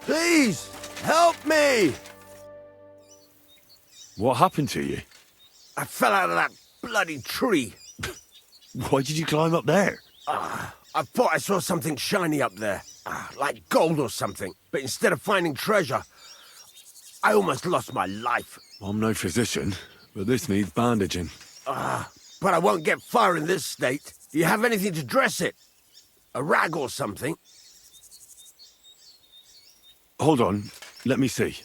Please, help me! What happened to you? I fell out of that bloody tree. Why did you climb up there? I thought I saw something shiny up there, like gold or something. But instead of finding treasure, I almost lost my life. I'm no physician, but this needs bandaging. But I won't get far in this state. Do you have anything to dress it? A rag or something? Hold on, let me see.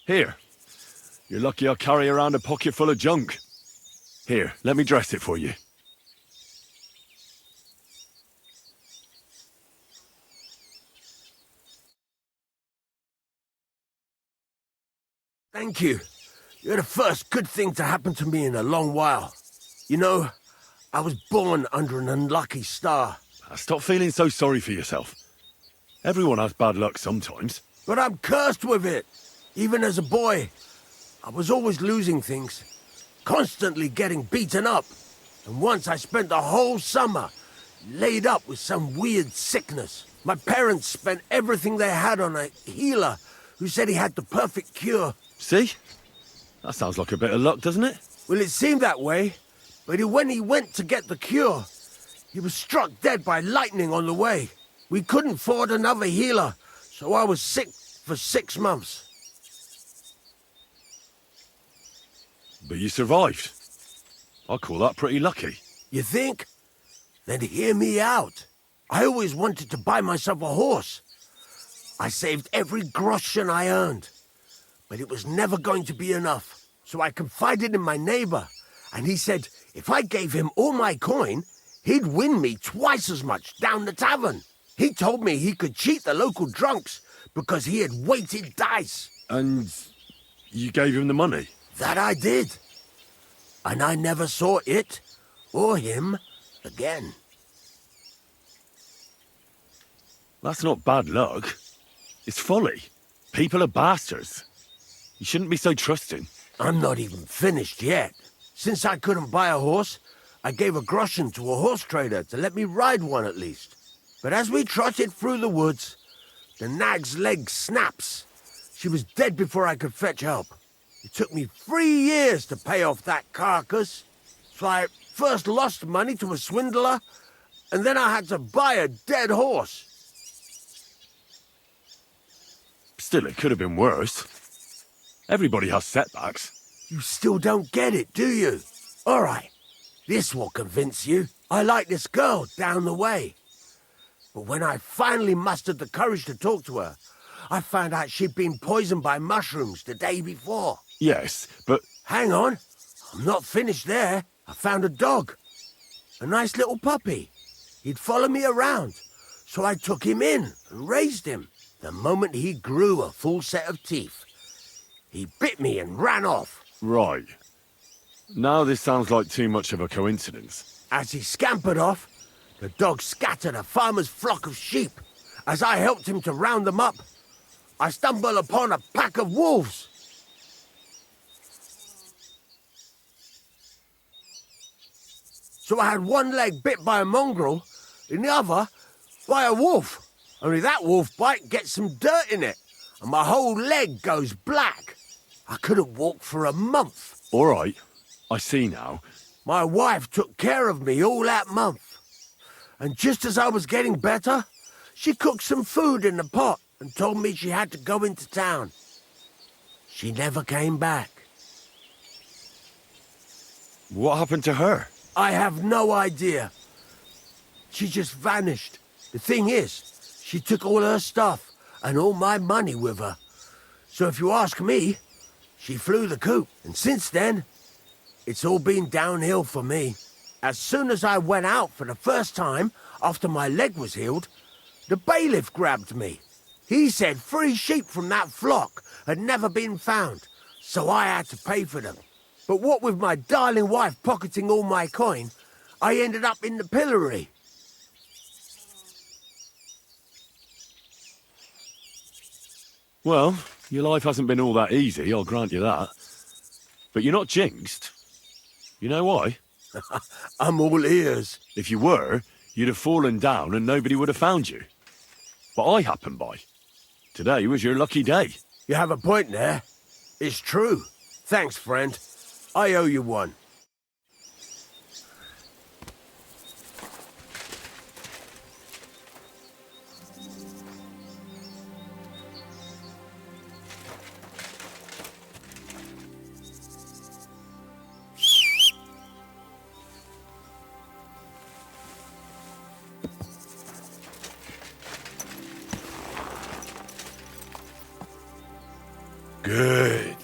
Here. You're lucky I carry around a pocket full of junk. Here, let me dress it for you. Thank you. You're the first good thing to happen to me in a long while. You know, I was born under an unlucky star. Stop feeling so sorry for yourself. Everyone has bad luck sometimes. But I'm cursed with it. Even as a boy, I was always losing things. Constantly getting beaten up. And once I spent the whole summer laid up with some weird sickness. My parents spent everything they had on a healer who said he had the perfect cure. See? That sounds like a bit of luck, doesn't it? Well, it seemed that way, but when he went to get the cure, he was struck dead by lightning on the way. We couldn't afford another healer, so I was sick for 6 months. But you survived. I call that pretty lucky. You think? Then hear me out. I always wanted to buy myself a horse. I saved every groschen I earned. But it was never going to be enough. So I confided in my neighbor, and he said if I gave him all my coin, he'd win me twice as much down the tavern. He told me he could cheat the local drunks because he had weighted dice. And you gave him the money? That I did. And I never saw it or him again. That's not bad luck. It's folly. People are bastards. You shouldn't be so trusting. I'm not even finished yet. Since I couldn't buy a horse, I gave a groschen to a horse trader to let me ride one at least. But as we trotted through the woods, the nag's leg snaps. She was dead before I could fetch help. It took me 3 years to pay off that carcass. So I first lost money to a swindler, and then I had to buy a dead horse. Still, it could have been worse. Everybody has setbacks. You still don't get it, do you? All right, this will convince you. I like this girl down the way. But when I finally mustered the courage to talk to her, I found out she'd been poisoned by mushrooms the day before. Yes, but... Hang on, I'm not finished there. I found a dog. A nice little puppy. He'd follow me around, so I took him in and raised him. The moment he grew a full set of teeth, he bit me and ran off. Right. Now this sounds like too much of a coincidence. As he scampered off, the dog scattered a farmer's flock of sheep. As I helped him to round them up, I stumbled upon a pack of wolves. So I had one leg bit by a mongrel, and the other by a wolf. Only that wolf bite gets some dirt in it, and my whole leg goes black. I couldn't walk for a month. All right, I see now. My wife took care of me all that month. And just as I was getting better, she cooked some food in the pot and told me she had to go into town. She never came back. What happened to her? I have no idea. She just vanished. The thing is, she took all her stuff and all my money with her. So if you ask me, she flew the coop. And since then, it's all been downhill for me. As soon as I went out for the first time after my leg was healed, the bailiff grabbed me. He said 3 sheep from that flock had never been found, so I had to pay for them. But what with my darling wife pocketing all my coin, I ended up in the pillory. Well, your life hasn't been all that easy, I'll grant you that. But you're not jinxed. You know why? I'm all ears. If you were, you'd have fallen down and nobody would have found you. But I happened by. Today was your lucky day. You have a point there. It's true. Thanks, friend. I owe you one. Good.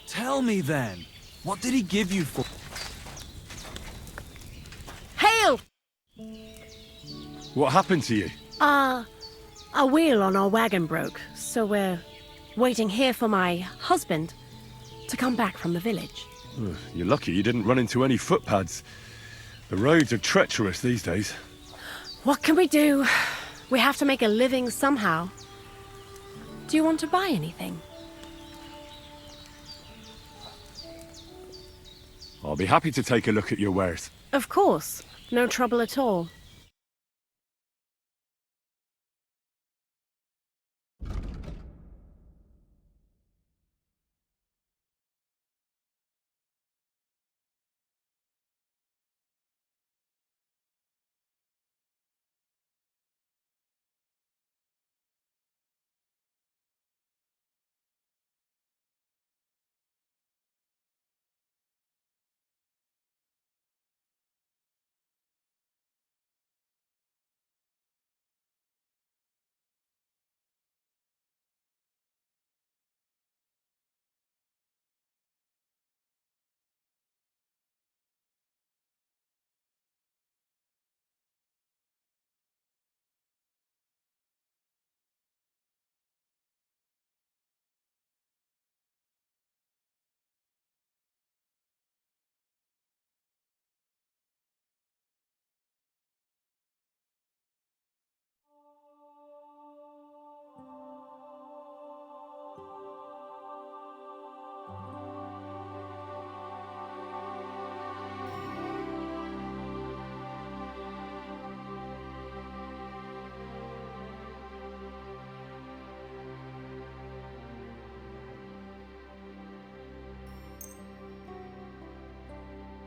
Tell me then, what did he give you for? Hail! What happened to you? A wheel on our wagon broke, so we're waiting here for my husband to come back from the village. You're lucky you didn't run into any footpads. The roads are treacherous these days. What can we do? We have to make a living somehow. Do you want to buy anything? I'll be happy to take a look at your wares. Of course. No trouble at all.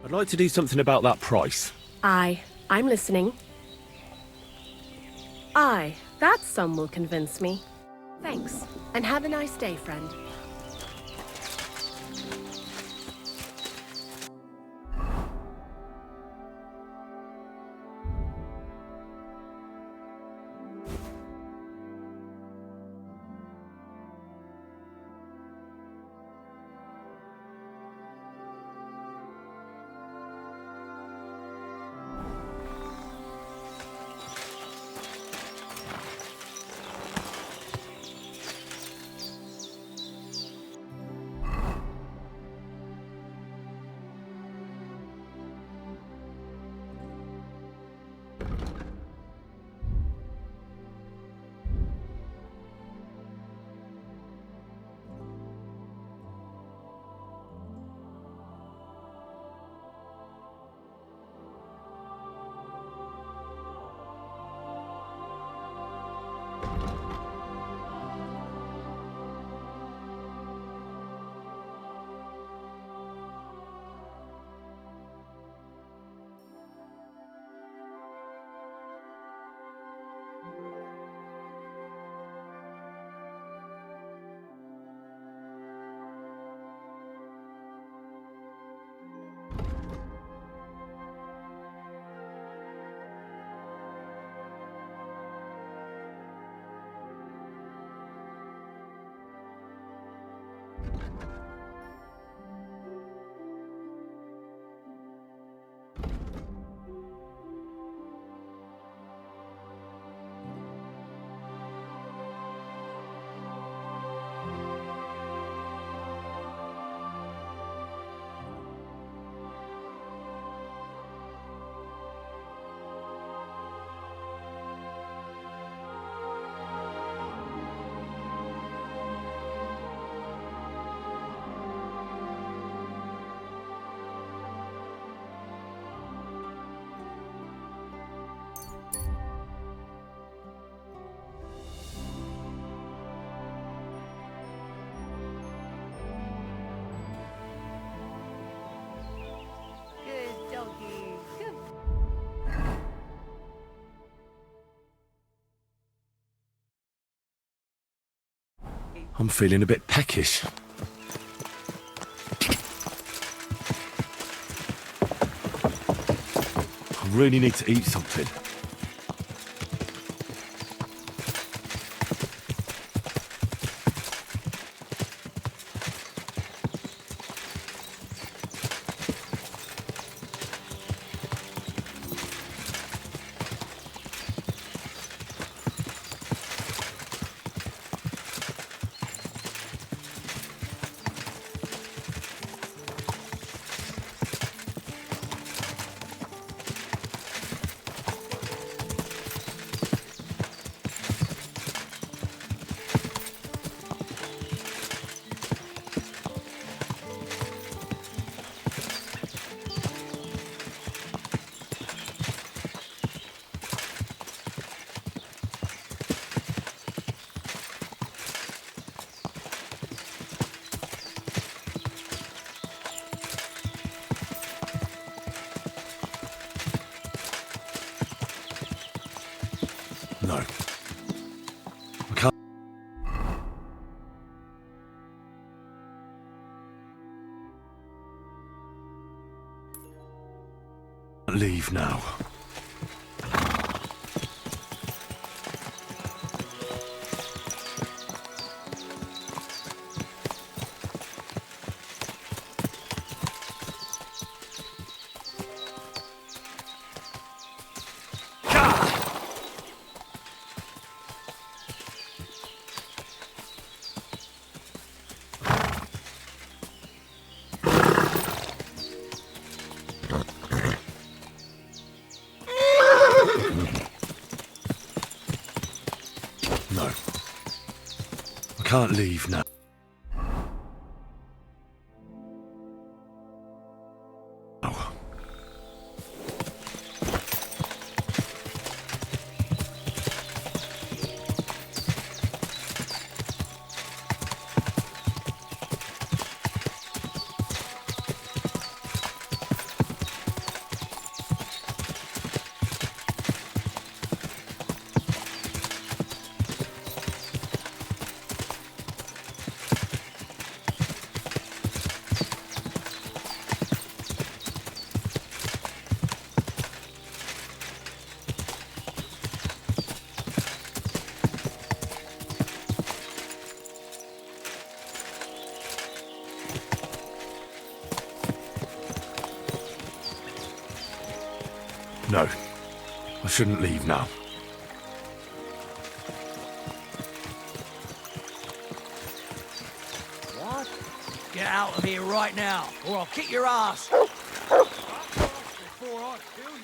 I'd like to do something about that price. I'm listening. Aye, that sum will convince me. Thanks, and have a nice day, friend. I'm feeling a bit peckish. I really need to eat something. No. I can't leave now. No. I can't leave now. No, I shouldn't leave now. What? Get out of here right now, or I'll kick your ass. Before I kill you.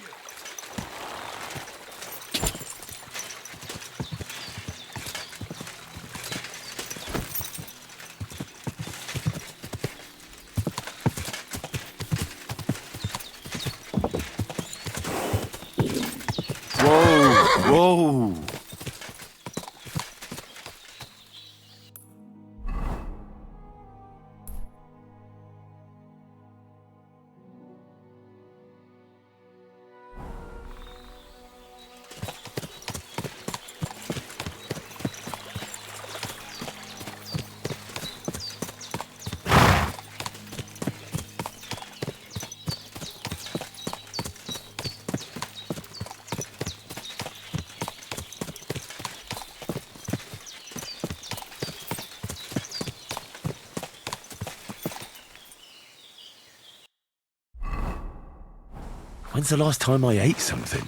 Whoa! When's the last time I ate something?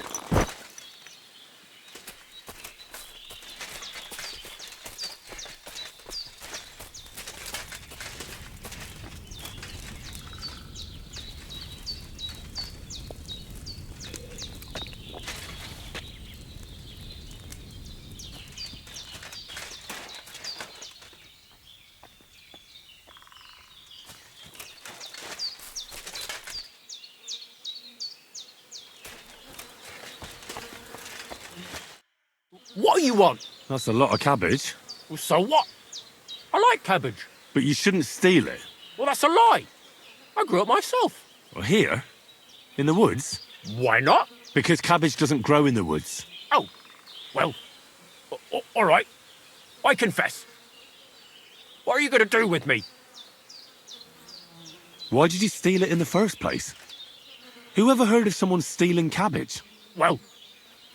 What do you want? That's a lot of cabbage. Well, so what? I like cabbage. But you shouldn't steal it. Well, that's a lie. I grew it myself. Well, here? In the woods? Why not? Because cabbage doesn't grow in the woods. Oh, well, all right. I confess. What are you going to do with me? Why did you steal it in the first place? Who ever heard of someone stealing cabbage? Well,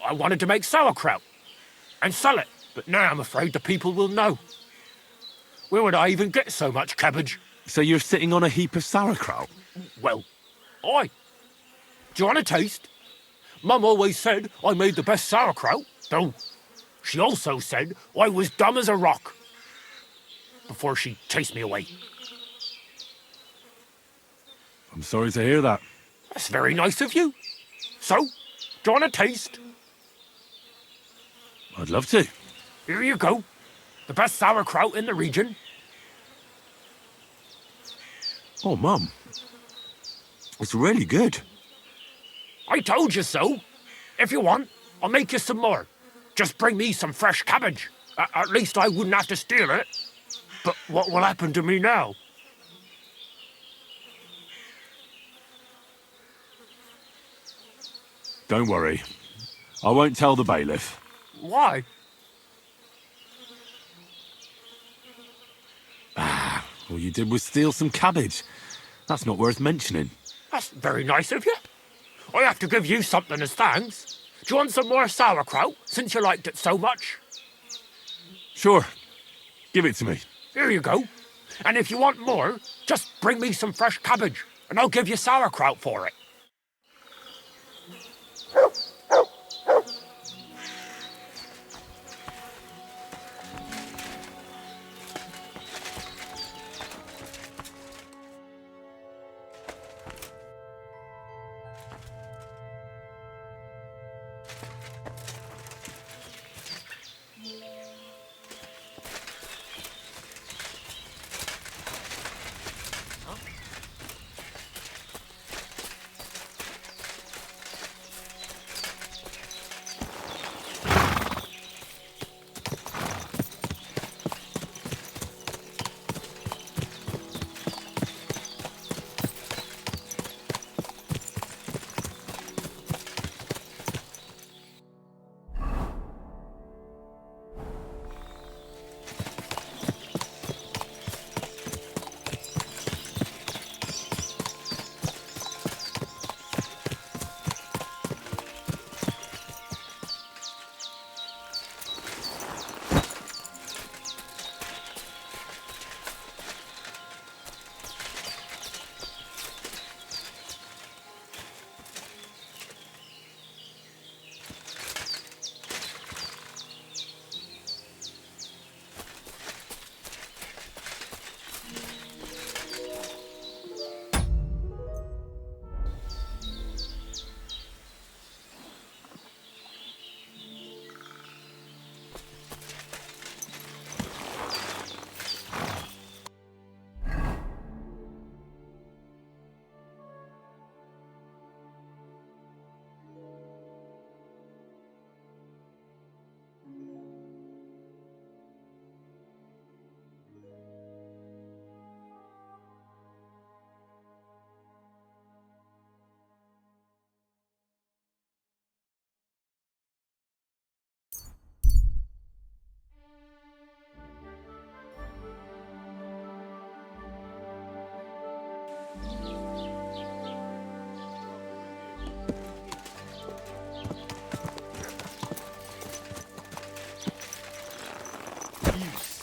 I wanted to make sauerkraut and sell it, but now I'm afraid the people will know. Where would I even get so much cabbage? So you're sitting on a heap of sauerkraut? Well, do you want a taste? Mum always said I made the best sauerkraut, though she also said I was dumb as a rock before she chased me away. I'm sorry to hear that. That's very nice of you. So, do you want a taste? I'd love to. Here you go. The best sauerkraut in the region. Oh, Mum. It's really good. I told you so. If you want, I'll make you some more. Just bring me some fresh cabbage. At least I wouldn't have to steal it. But what will happen to me now? Don't worry. I won't tell the bailiff. Why? All you did was steal some cabbage. That's not worth mentioning. That's very nice of you. I have to give you something as thanks. Do you want some more sauerkraut, since you liked it so much? Sure. Give it to me. Here you go. And if you want more, just bring me some fresh cabbage, and I'll give you sauerkraut for it.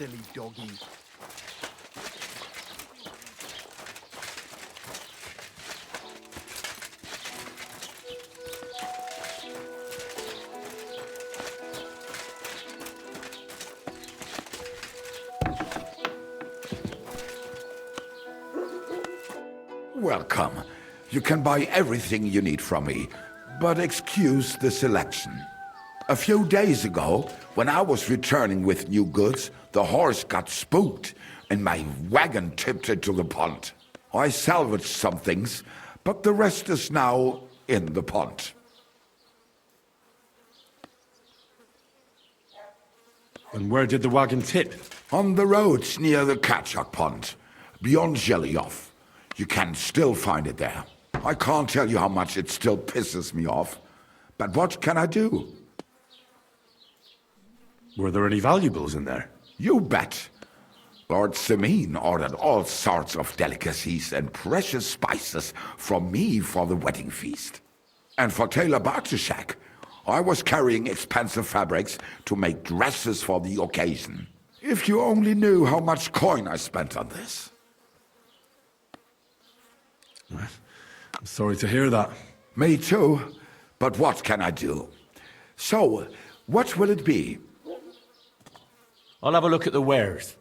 silly doggy. Welcome. You can buy everything you need from me, but excuse the selection. A few days ago, when I was returning with new goods, the horse got spooked and my wagon tipped into the pond. I salvaged some things, but the rest is now in the pond. And where did the wagon tip? On the roads near the Catchuck Pond, beyond Jellyoff. You can still find it there. I can't tell you how much it still pisses me off. But what can I do? Were there any valuables in there? You bet. Lord Simine ordered all sorts of delicacies and precious spices from me for the wedding feast. And for Taylor Bartushak, I was carrying expensive fabrics to make dresses for the occasion. If you only knew how much coin I spent on this. I'm sorry to hear that. Me too, but what can I do? So, what will it be? I'll have a look at the wares.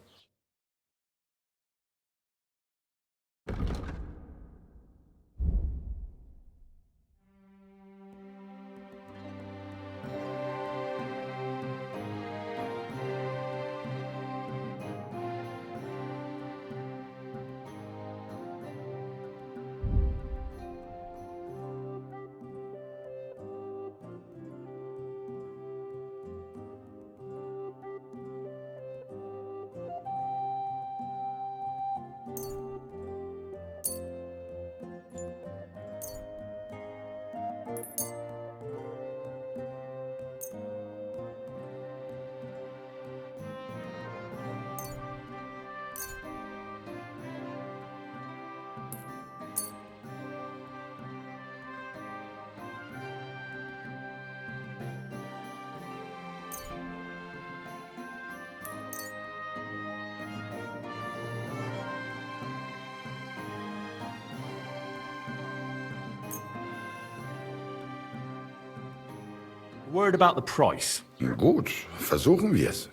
Word about the price. Gut, versuchen wir's.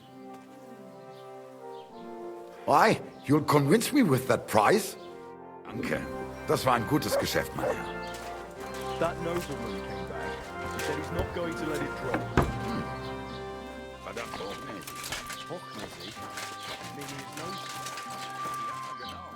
Why? You'll convince me with that price? Danke. Das war ein gutes Geschäft, mein Herr. That nobleman came back. He said he's not going to let it drop. Verdammt hochnäsig. Hochnäsig? Meaning his nose. Ja, genau.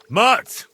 Mutt!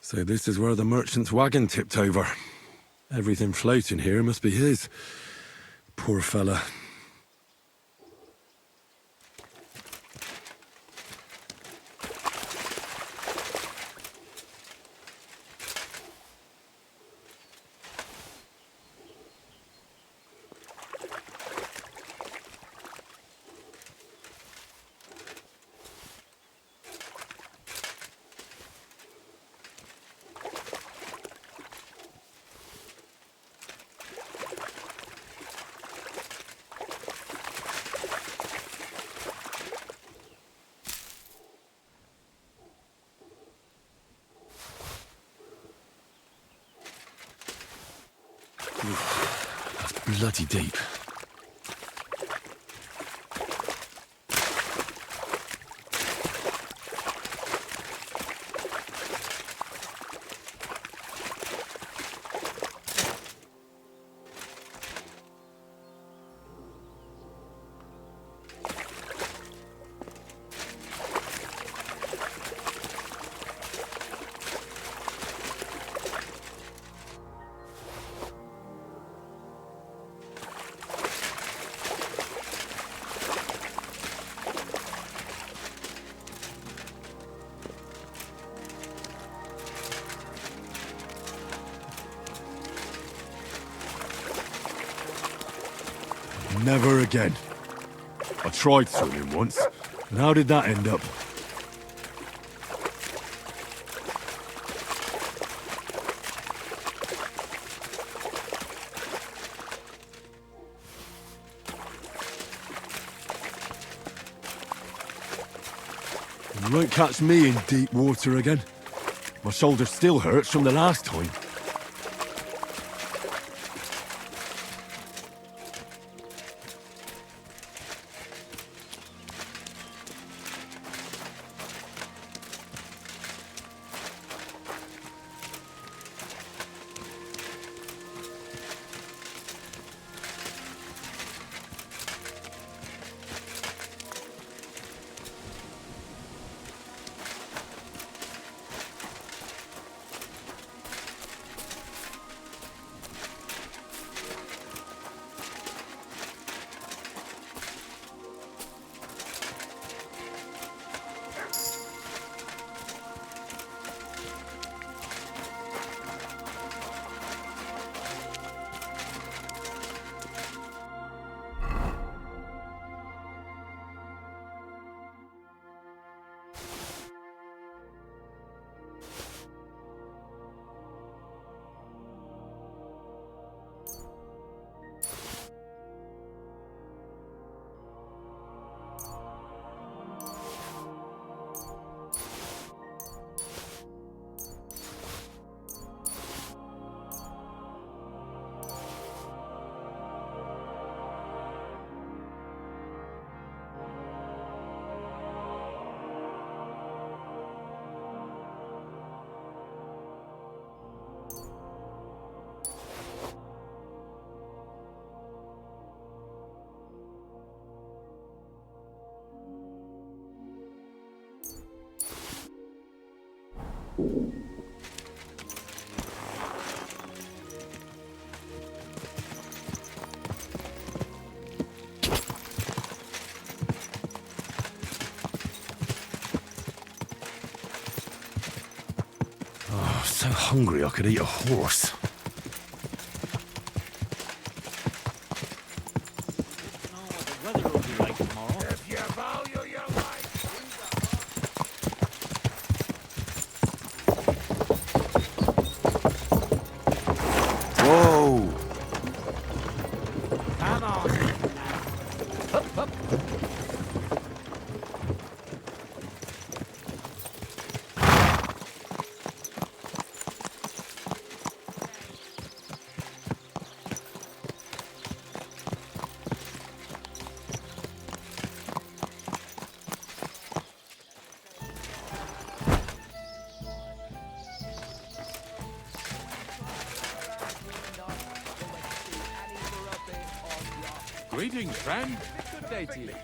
So this is where the merchant's wagon tipped over. Everything floating here must be his. Poor fella. That's bloody deep. Never again. I tried swimming once, and how did that end up? You won't catch me in deep water again. My shoulder still hurts from the last time. Oh, so hungry I could eat a horse. Whoa! Come on. Hup, hup. Greetings, friend. Good day to you.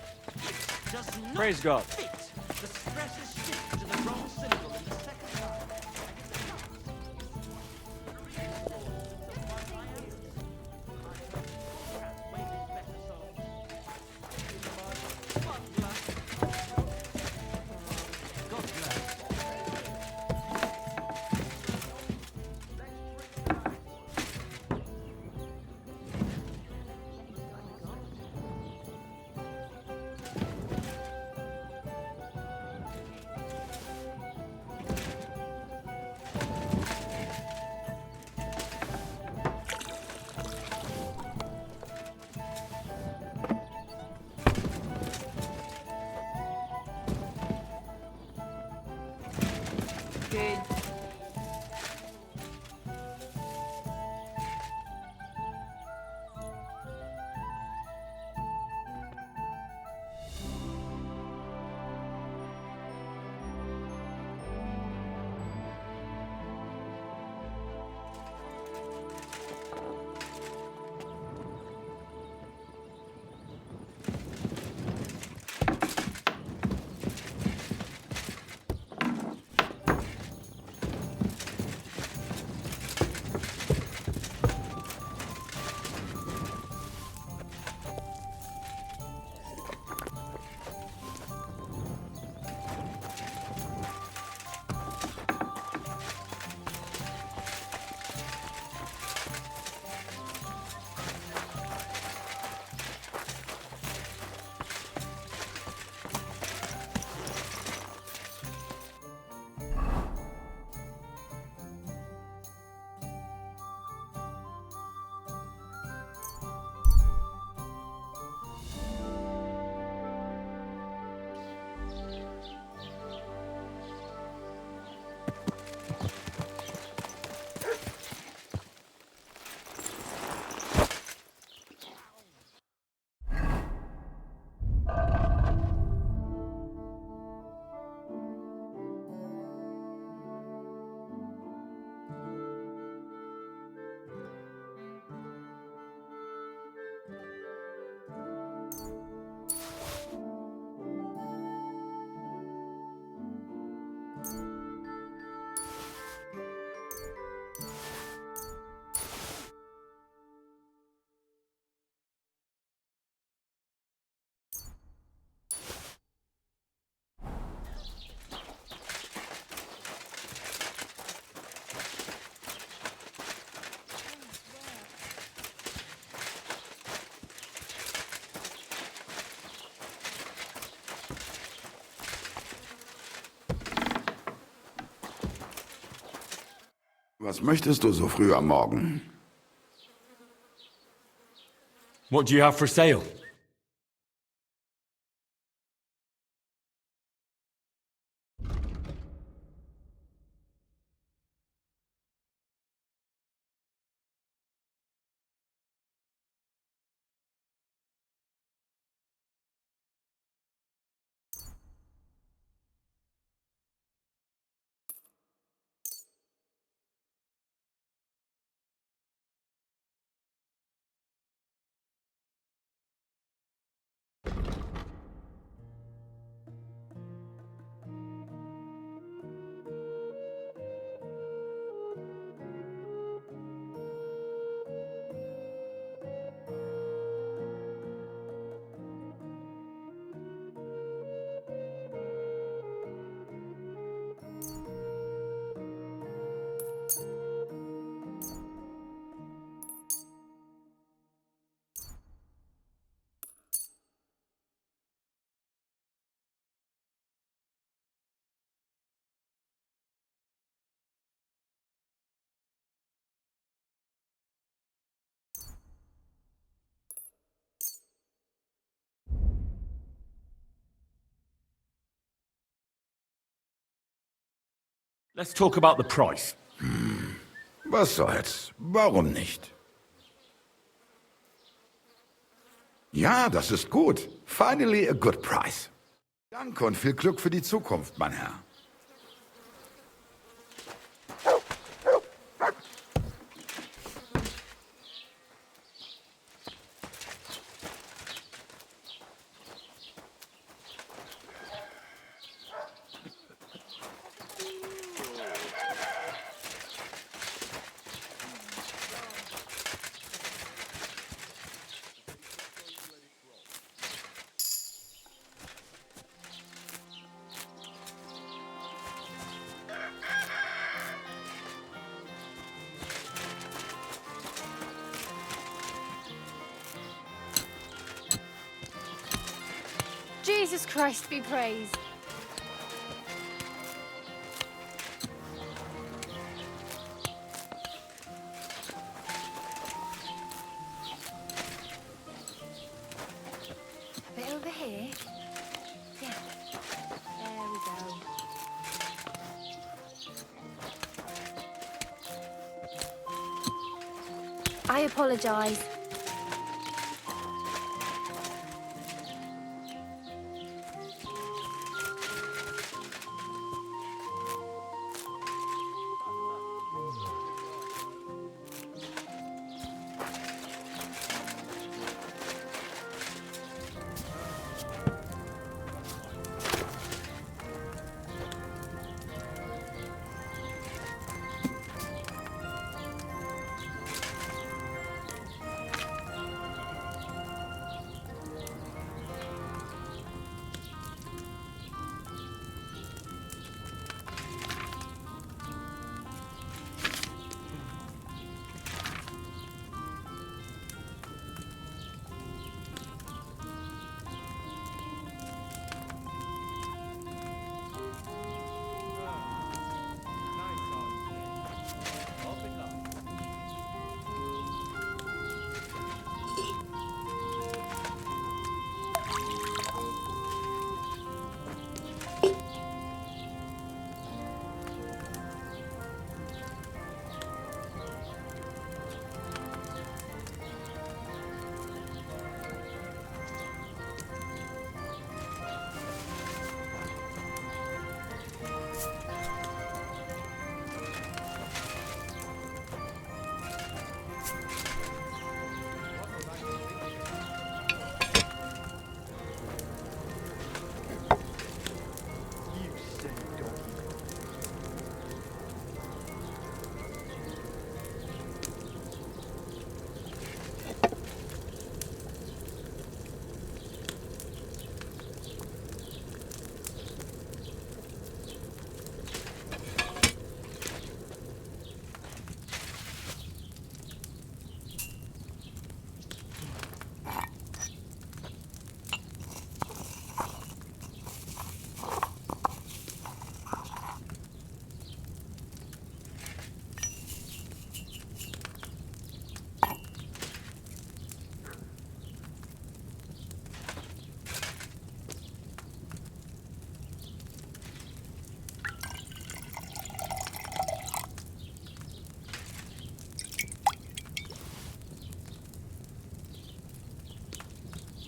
Praise God. The stress is shifted to the wrong syllable in the second line. Was möchtest du so früh am Morgen? What do you have for sale? Let's talk about the price. Was soll's? Warum nicht? Ja, das ist gut. Finally a good price. Danke und viel Glück für die Zukunft, mein Herr. Jesus Christ be praised. A bit over here. Yeah. There we go. I apologize.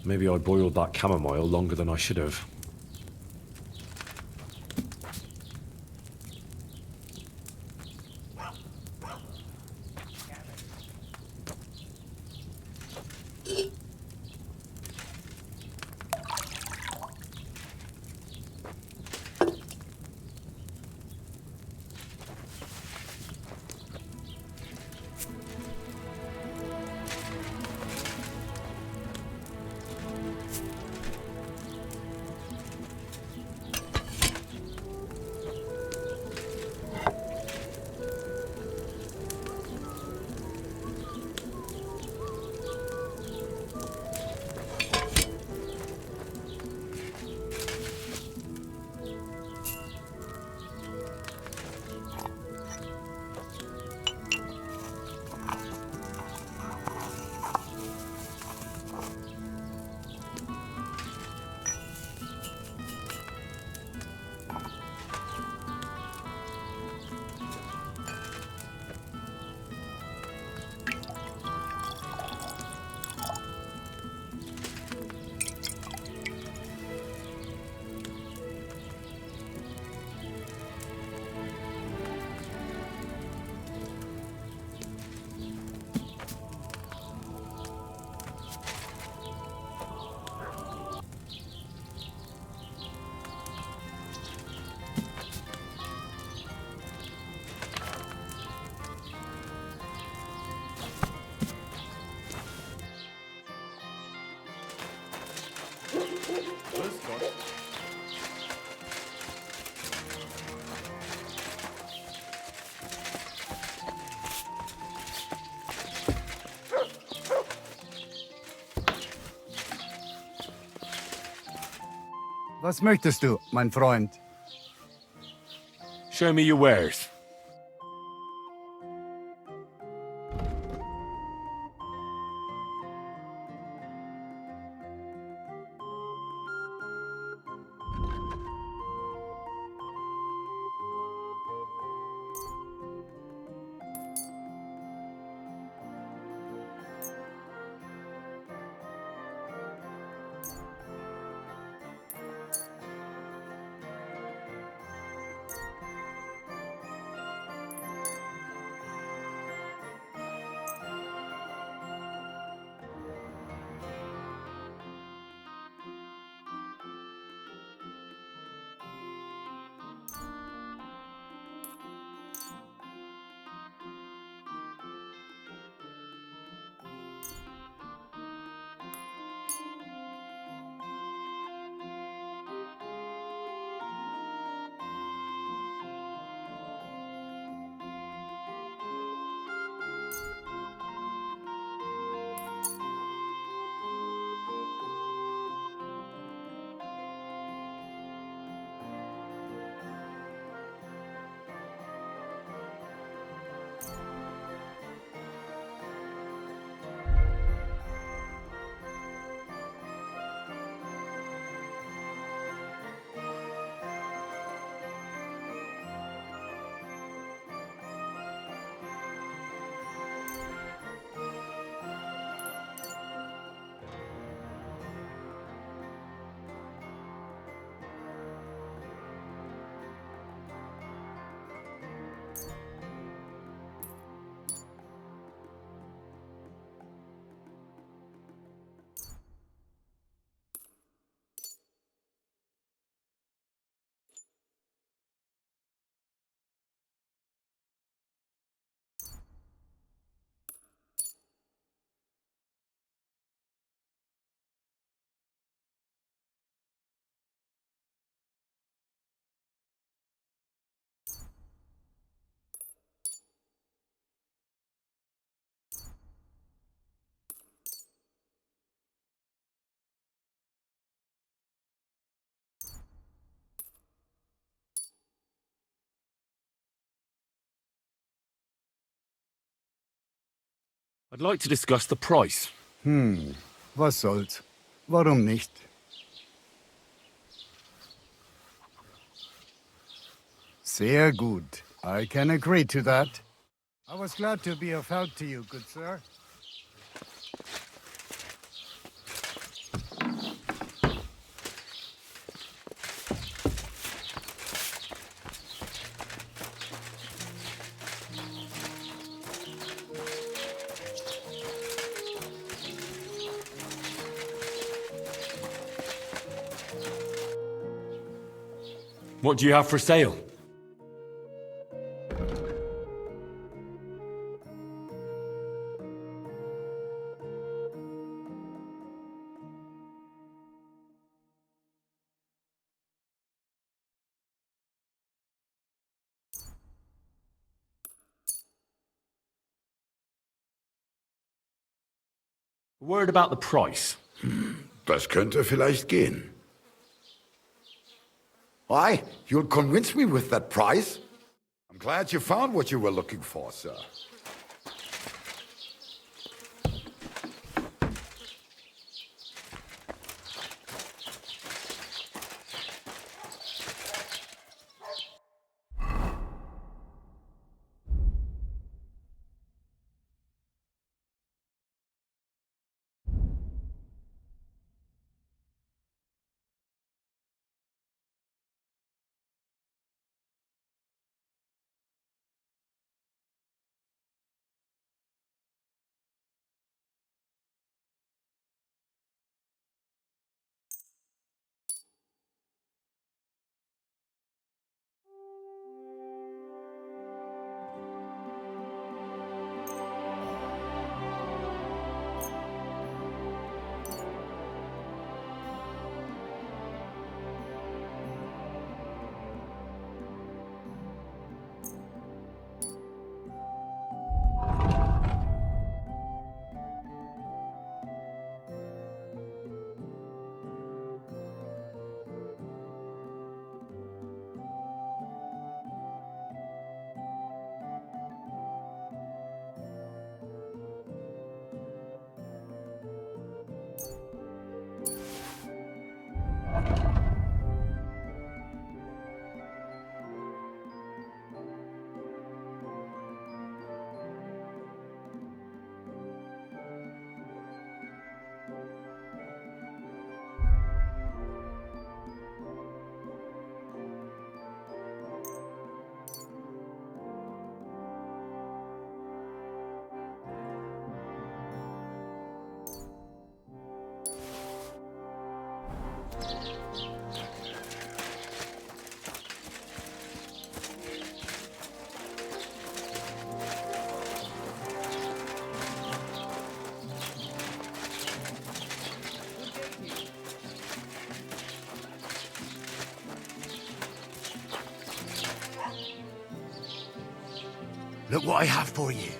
Maybe I boiled that chamomile longer than I should have. Was möchtest du, mein Freund? Show me your wares. I'd like to discuss the price. Was soll's? Warum nicht? Sehr gut. I can agree to that. I was glad to be of help to you, good sir. What do you have for sale? A word about the price. Das könnte vielleicht gehen. Why? You'll convince me with that price? I'm glad you found what you were looking for, sir. Look what I have for you.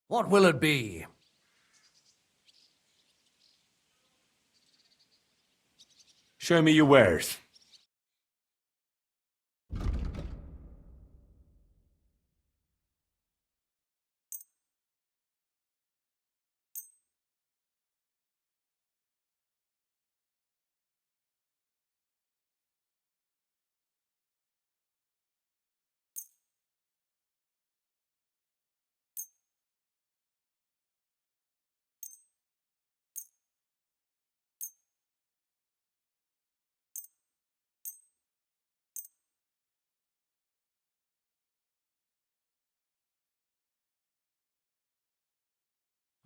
What will it be? Show me your wares.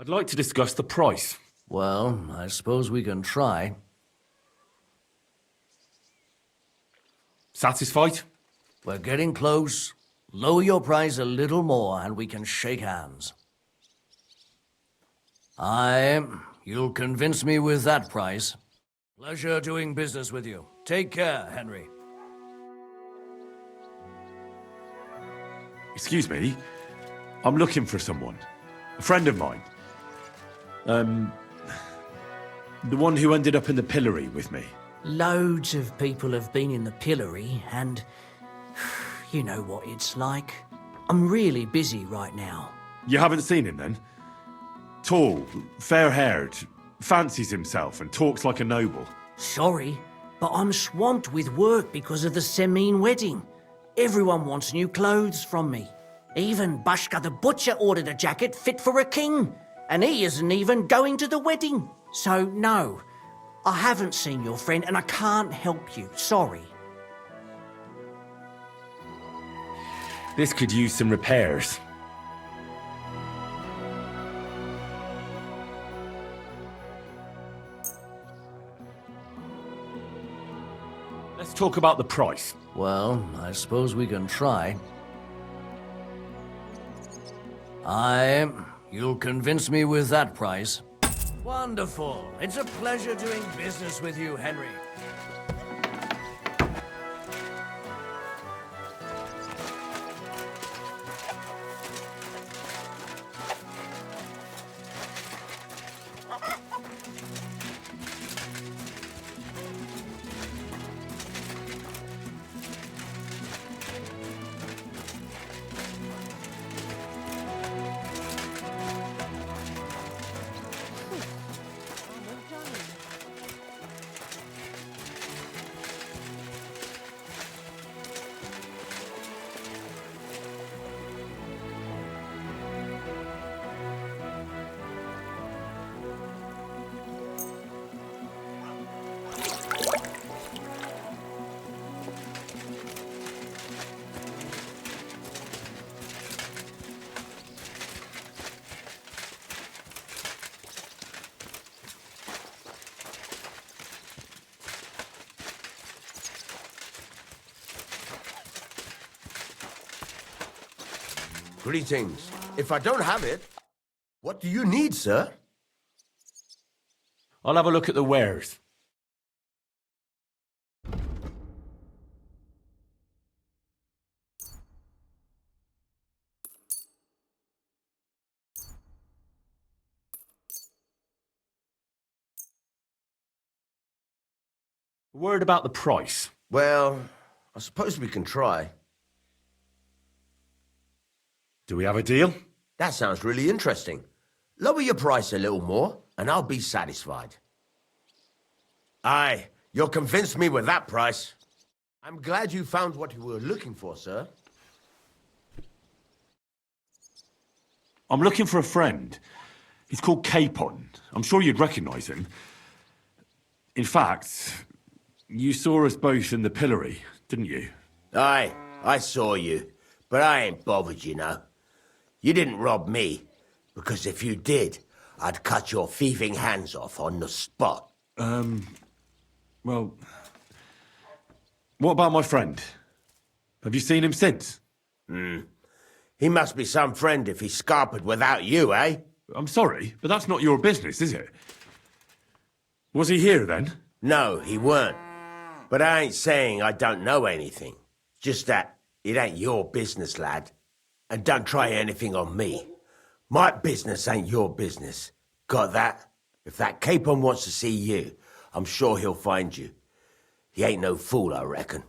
I'd like to discuss the price. Well, I suppose we can try. Satisfied? We're getting close. Lower your price a little more and we can shake hands. you'll convince me with that price. Pleasure doing business with you. Take care, Henry. Excuse me. I'm looking for someone. A friend of mine. The one who ended up in the pillory with me. Loads of people have been in the pillory, and you know what it's like. I'm really busy right now. You haven't seen him then? Tall, fair-haired, fancies himself and talks like a noble. Sorry, but I'm swamped with work because of the Semine wedding. Everyone wants new clothes from me. Even Bashka the butcher ordered a jacket fit for a king, and he isn't even going to the wedding. So no, I haven't seen your friend and I can't help you. Sorry. This could use some repairs. Let's talk about the price. Well, I suppose we can try. You'll convince me with that price. Wonderful. It's a pleasure doing business with you, Henry. Greetings. If I don't have it, what do you need, sir? I'll have a look at the wares. A word about the price. Well, I suppose we can try. Do we have a deal? That sounds really interesting. Lower your price a little more, and I'll be satisfied. Aye, you'll convince me with that price. I'm glad you found what you were looking for, sir. I'm looking for a friend. He's called Capon. I'm sure you'd recognize him. In fact, you saw us both in the pillory, didn't you? Aye, I saw you, but I ain't bothered, you know. You didn't rob me, because if you did, I'd cut your thieving hands off on the spot. Well, what about my friend? Have you seen him since? He must be some friend if he's scarpered without you, eh? I'm sorry, but that's not your business, is it? Was he here then? No, he weren't. But I ain't saying I don't know anything. Just that it ain't your business, lad. And don't try anything on me. My business ain't your business. Got that? If that Capon wants to see you, I'm sure he'll find you. He ain't no fool, I reckon.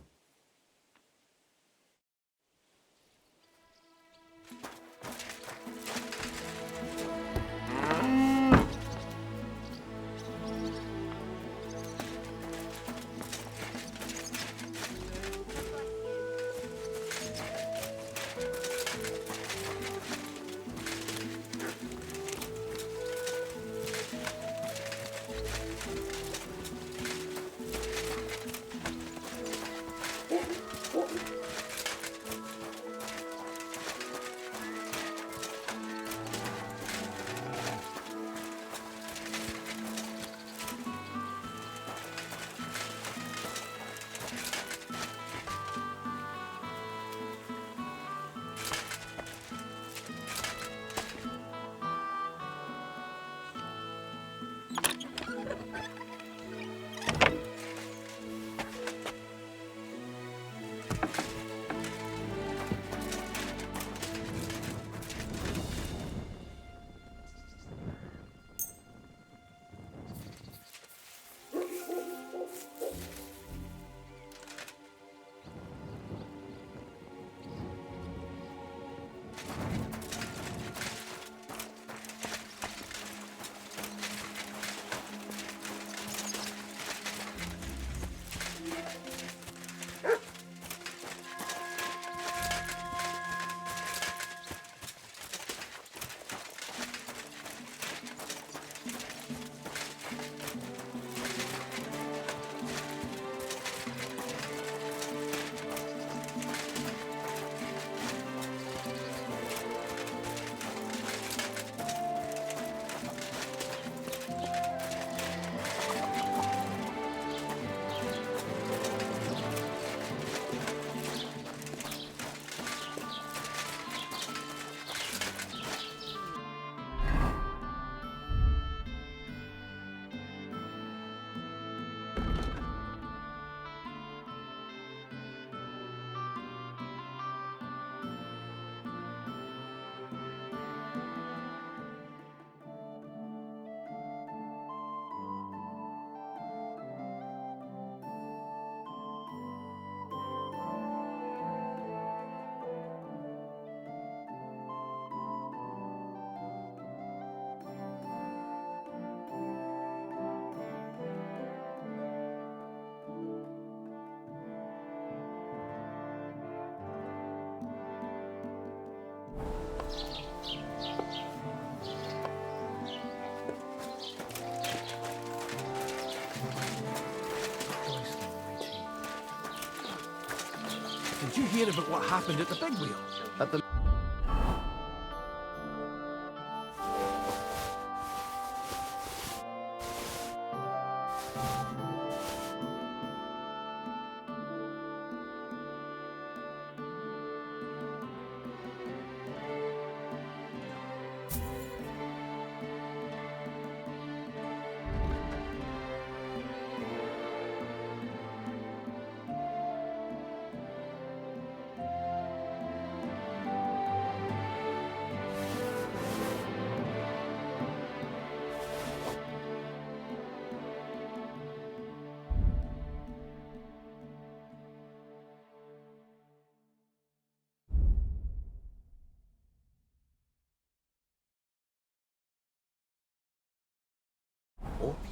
Did you hear about what happened at the big wheel? At the...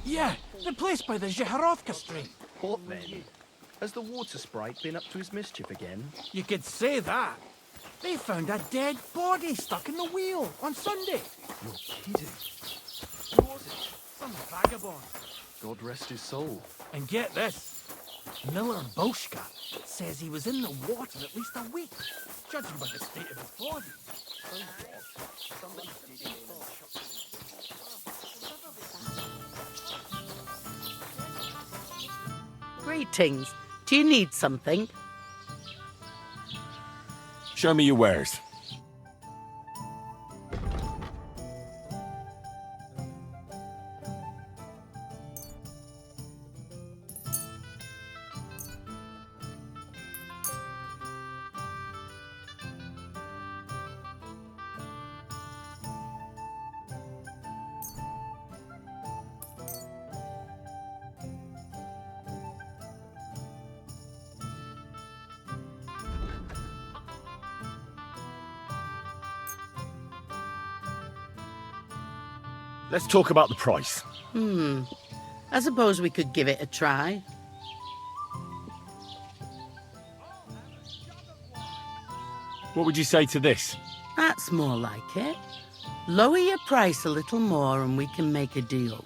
Yeah, the place by the Zheharovka stream. What then? Has the water sprite been up to his mischief again? You could say that. They found a dead body stuck in the wheel on Sunday. You're kidding. Who was it? Some vagabond. God rest his soul. And get this. Miller Boschka says he was in the water at least a week, judging by the state of his body. Somebody did it. Greetings. Do you need something? Show me your wares. Let's talk about the price. I suppose we could give it a try. What would you say to this? That's more like it. Lower your price a little more and we can make a deal.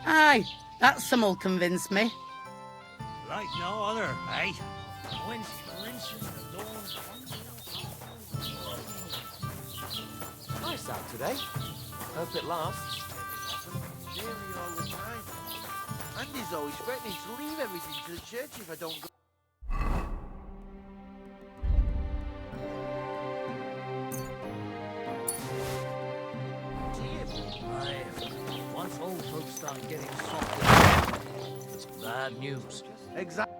Aye, that sum'll convince me. Like no other, eh? Nice out today. Hope it lasts. Dairy all the time. Andy's always threatening to leave everything to the church if I don't go. Once old folks start getting soft, it's bad news. Exactly.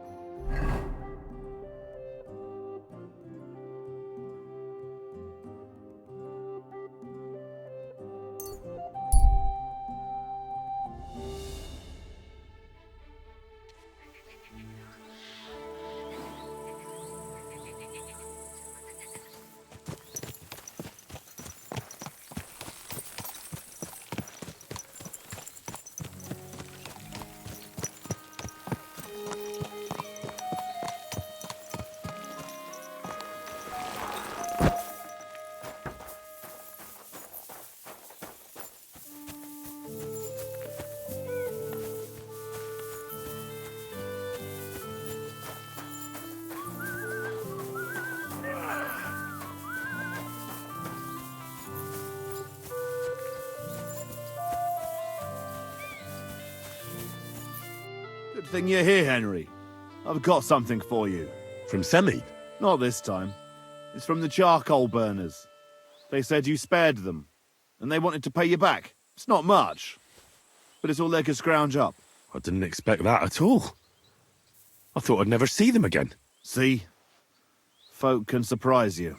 Good thing you're here, Henry. I've got something for you. From Semi? Not this time. It's from the charcoal burners. They said you spared them, and they wanted to pay you back. It's not much, but it's all they could scrounge up. I didn't expect that at all. I thought I'd never see them again. See? Folk can surprise you.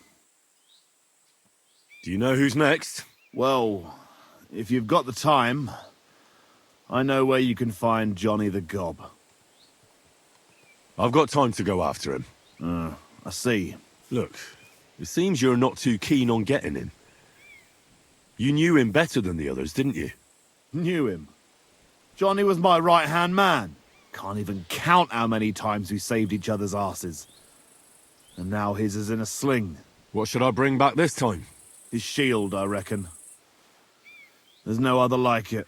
Do you know who's next? Well, if you've got the time, I know where you can find Johnny the Gob. I've got time to go after him. I see. Look, it seems you're not too keen on getting him. You knew him better than the others, didn't you? Knew him. Johnny was my right-hand man. Can't even count how many times we saved each other's asses. And now his is in a sling, What should I bring back this time? His shield, I reckon. There's no other like it.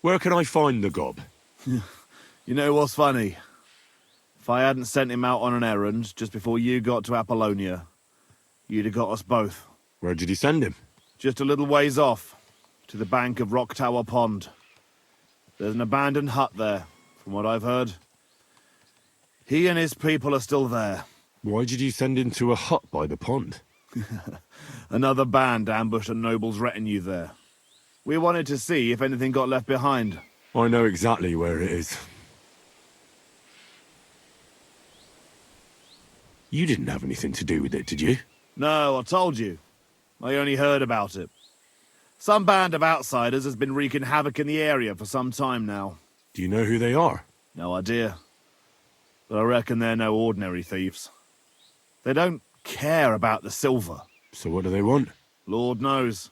Where can I find the gob? You know what's funny? If I hadn't sent him out on an errand just before you got to Apollonia, you'd have got us both. Where did you send him? Just a little ways off, to the bank of Rock Tower Pond. There's an abandoned hut there, from what I've heard. He and his people are still there. Why did you send him to a hut by the pond? Another band ambushed a noble's retinue there. We wanted to see if anything got left behind. I know exactly where it is. You didn't have anything to do with it, did you? No, I told you. I only heard about it. Some band of outsiders has been wreaking havoc in the area for some time now. Do you know who they are? No idea. But I reckon they're no ordinary thieves. They don't care about the silver. So what do they want? Lord knows.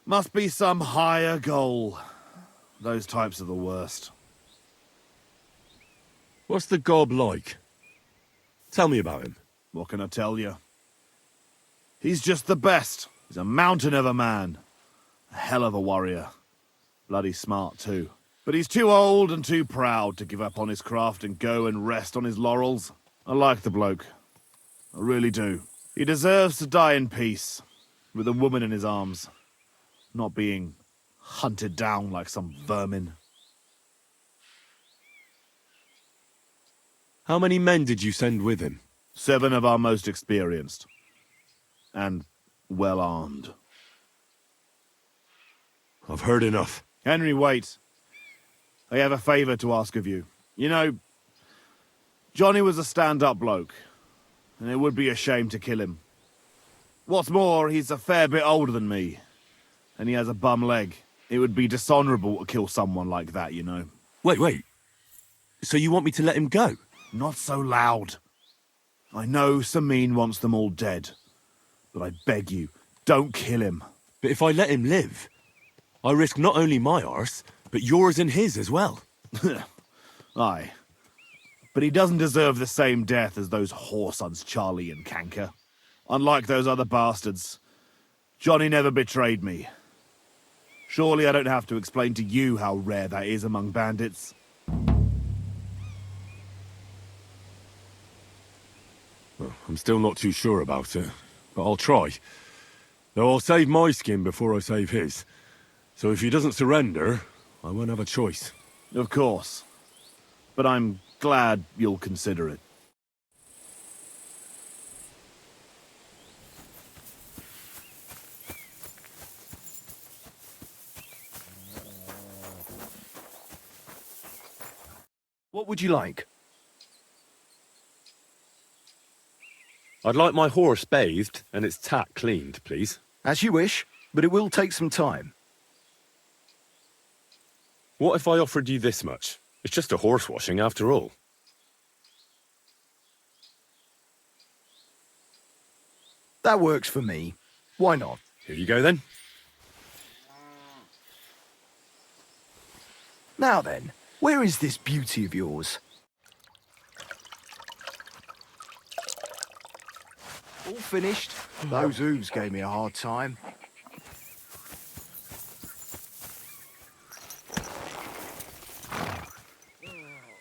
Must be some higher goal. Those types are the worst. What's the gob like? Tell me about him. What can I tell you? He's just the best. He's a mountain of a man. A hell of a warrior. Bloody smart, too. But he's too old and too proud to give up on his craft and go and rest on his laurels. I like the bloke. I really do. He deserves to die in peace, with a woman in his arms. Not being hunted down like some vermin. How many men did you send with him? 7 of our most experienced. And well armed. I've heard enough. Henry, wait. I have a favour to ask of you. You know, Johnny was a stand-up bloke, and it would be a shame to kill him. What's more, he's a fair bit older than me, and he has a bum leg. It would be dishonourable to kill someone like that, you know. Wait. So you want me to let him go? Not so loud. I know Sameen wants them all dead, but I beg you, don't kill him. But if I let him live, I risk not only my arse, but yours and his as well. Aye. But he doesn't deserve the same death as those whoresons Charlie and Canker. Unlike those other bastards, Johnny never betrayed me. Surely I don't have to explain to you how rare that is among bandits. Well, I'm still not too sure about it, but I'll try. Though I'll save my skin before I save his. So if he doesn't surrender, I won't have a choice. Of course. But I'm glad you'll consider it. What would you like? I'd like my horse bathed and its tack cleaned, please. As you wish, but it will take some time. What if I offered you this much? It's just a horse washing after all. That works for me. Why not? Here you go then. Now then, where is this beauty of yours? All finished? Those hooves gave me a hard time.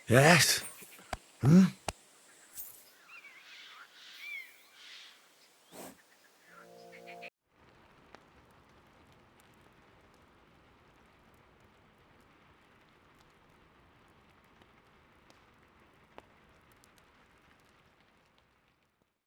Yes? Hmm?